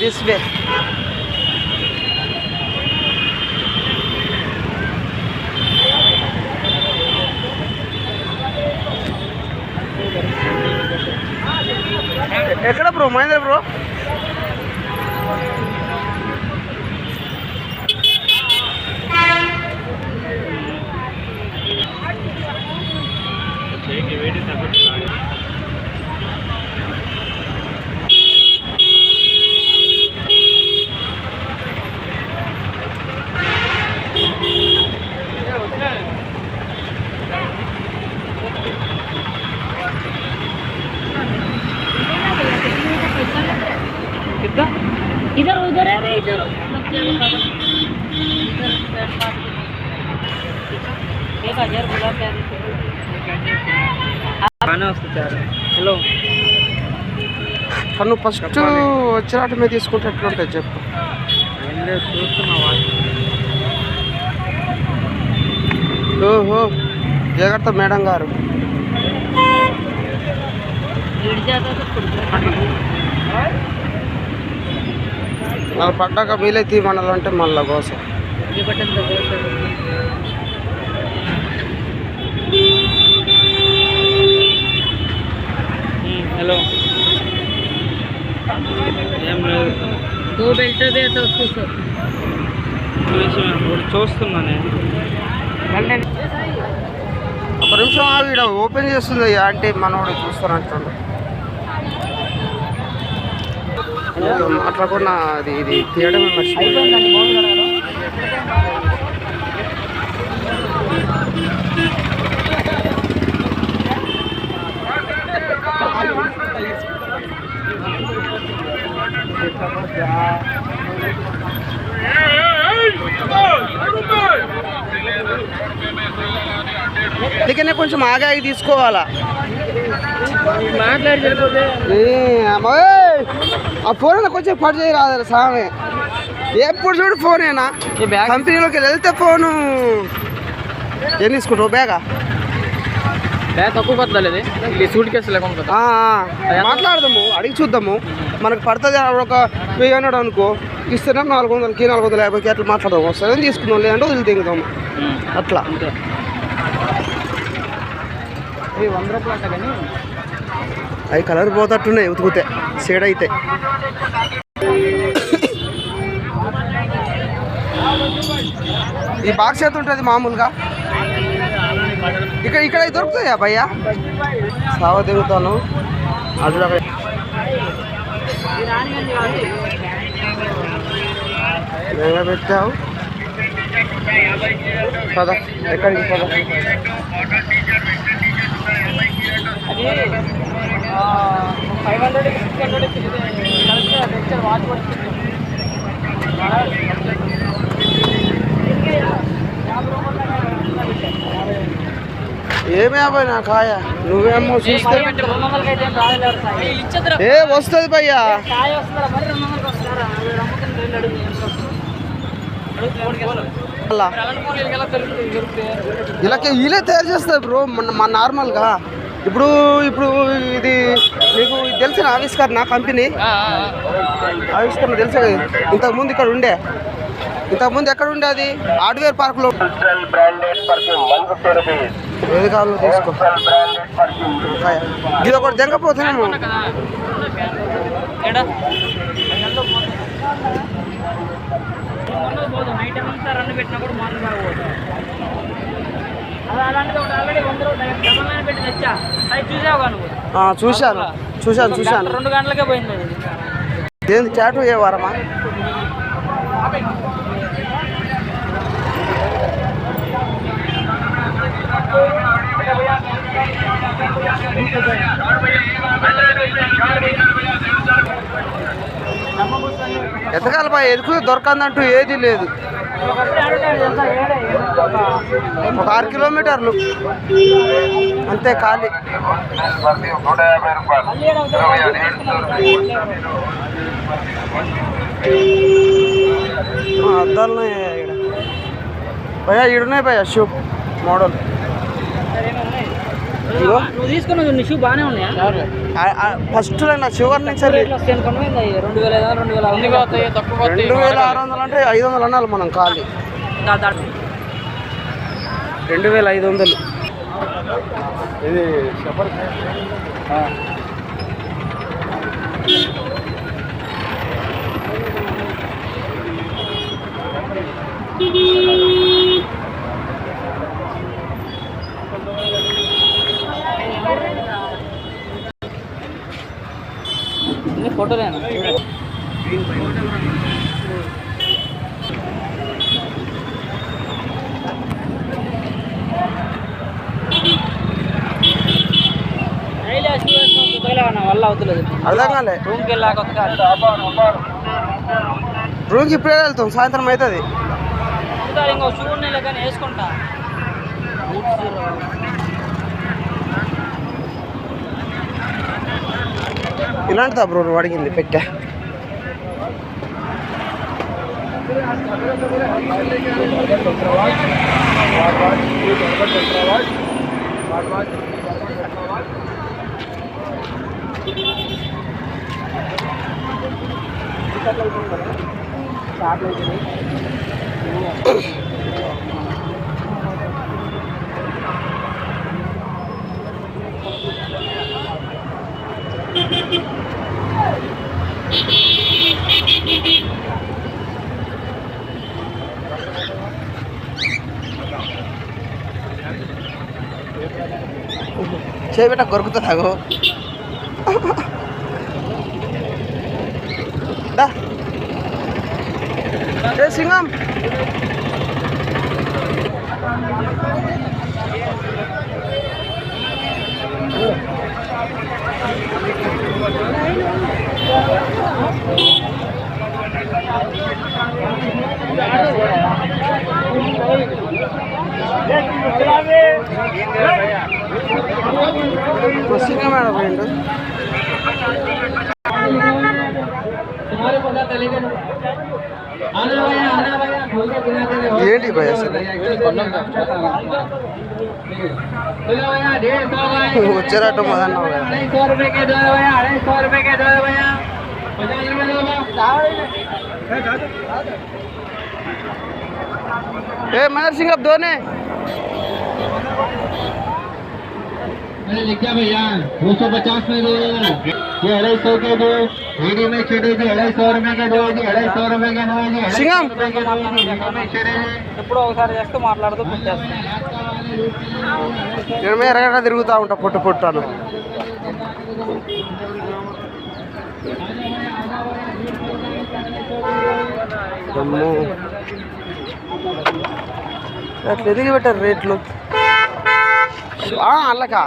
This way. ఎక్కడ bro Mahindra bro? इधर उधर है रे इधर एक 1000 गुलाब హలో తను ఫస్ట్ వచ్చినట్టు మీద తీసుకుంటే ఎట్లుంటుంది చెప్పు. ఓహో జాగ్రత్త మేడం గారు. మళ్ళీ పడ్డాక మీలే తీయమనాలంటే మళ్ళీ కోసం. हेलो दो बेल्ट दे तो उसको सर చూస్తున్నా నేను. ఒక నిమిషం ఆవిడ ఓపెన్ చేస్తుంది అంటే మనోడు చూస్తానంటుండు. మాట్లాడకుండా అది ఇది తీయడమే మర్చిపోయింది. అందుకనే కొంచెం ఆగాగి తీసుకోవాలా. ఆ ఫోన్ కొంచెం పడి చేయి రాదు సామె. ఎప్పుడు చూడు ఫోనేనా? కంపెనీలోకి వెళ్తే ఫోను ఏం తీసుకుంటావు? బ్యాగ్ తక్కువ కొత్తలేదు సూట్ కేసు లేకుండా మాట్లాడదాము, అడిగి చూద్దాము. మనకు పడుతుంది ఒక 1000 అన్నాడు అనుకో, ఇస్తేనే 400కి 450కి అట్లా మాట్లాడదాము. వస్తుందని తీసుకున్నాం, లేదంటే వదిలి దిగుదాము అట్లా. 100 రూపాయలు అంట కానీ అవి కలర్ పోతట్టున్నాయి ఉతుకుతే షేడ్ అయితే. ఈ బాక్స్ ఎంత ఉంటుంది మామూలుగా? ఇక్కడ దొరుకుతాయా భయ్యా? సావ దిగుతాను అది పెట్టావు పదా. ఎక్కడికి పదా? అది 500 600 వాచ్ పడుతుంది. ఏమి 50 నా కాయ? నువ్వేమో చూస్తే ఏ వస్తుంది భయ్యా. ఇలా తయారు చేస్తారు బ్రో మన నార్మల్గా. ఇప్పుడు ఇది మీకు తెలిసిన ఆవిష్కరణ కంపెనీ ఆవిష్కరణ తెలుసా? ఇంతకుముందు ఇక్కడ ఉండే. ఇంతకుముందు ఎక్కడ ఉండే? అది హార్డ్వేర్ పార్క్లో. ఏది కావాలో తీసుకో. ఇది ఒకటి జంకపోతున్నాము. చూశాను 2 గంటలకే పోయింది. ఏంది చాటు ఏ వారమా? ఎతకాలి బాయ్, ఎదుకు దొరకందంటూ ఏది లేదు. ఒక 6 కిలోమీటర్లు అంతే ఖాళీ. అద్దాలున్నాయి ఇక్కడ భయ్యా, ఈడున్నాయి భయ్యా షూ మోడల్. ఇగో ఇగో నువ్వు తీసుకున్న నీ షూ బాగానే ఉన్నాయా? ఫస్ట్ నా చివరి నుంచి రేట్లు వస్తాయి అనుకున్నావు 2500 2000 తక్కువ 2600 అంటే 500 అనాలి మనం ఖాళీ 2500. ఇది ఫోటోలేనా? వల్ల అవుతలేదు. అర్థం కాలే. రూమ్కి వెళ్ళాక రూమ్కి ఇప్పుడే వెళ్తాం, సాయంత్రం అవుతుంది. ఇంకో షూ ఉన్నాయి కానీ వేసుకుంటా. ఇలాంటిదా బ్రో నువ్వు అడిగింది పెట్టా? చేయబెట్ట కొరుకుతుందాగో. ఏ సింగం సింగం మేడం పోయిండు. ఏంటి భయ అసలు వచ్చారట మొదన్నావు ఏ మహర్ సింగ్ అబ్ దోనే मैंने लिखा भैया 250 में दो, ये 250 के दो, रेडी में छोटे जी 250 रुपए के दो जी, 250 रुपए के दो जी, సింగం ఎప్పుడో ఒకసారి చేస్తూ మాట్లాడుతూ పెట్టేస్తాను. నేను ఎరగడ తిరుగుతూ ఉంటా పొట్టు పొట్టాను. అట్లా ఎదిగి పెట్టారు రేట్లు అల్లకా.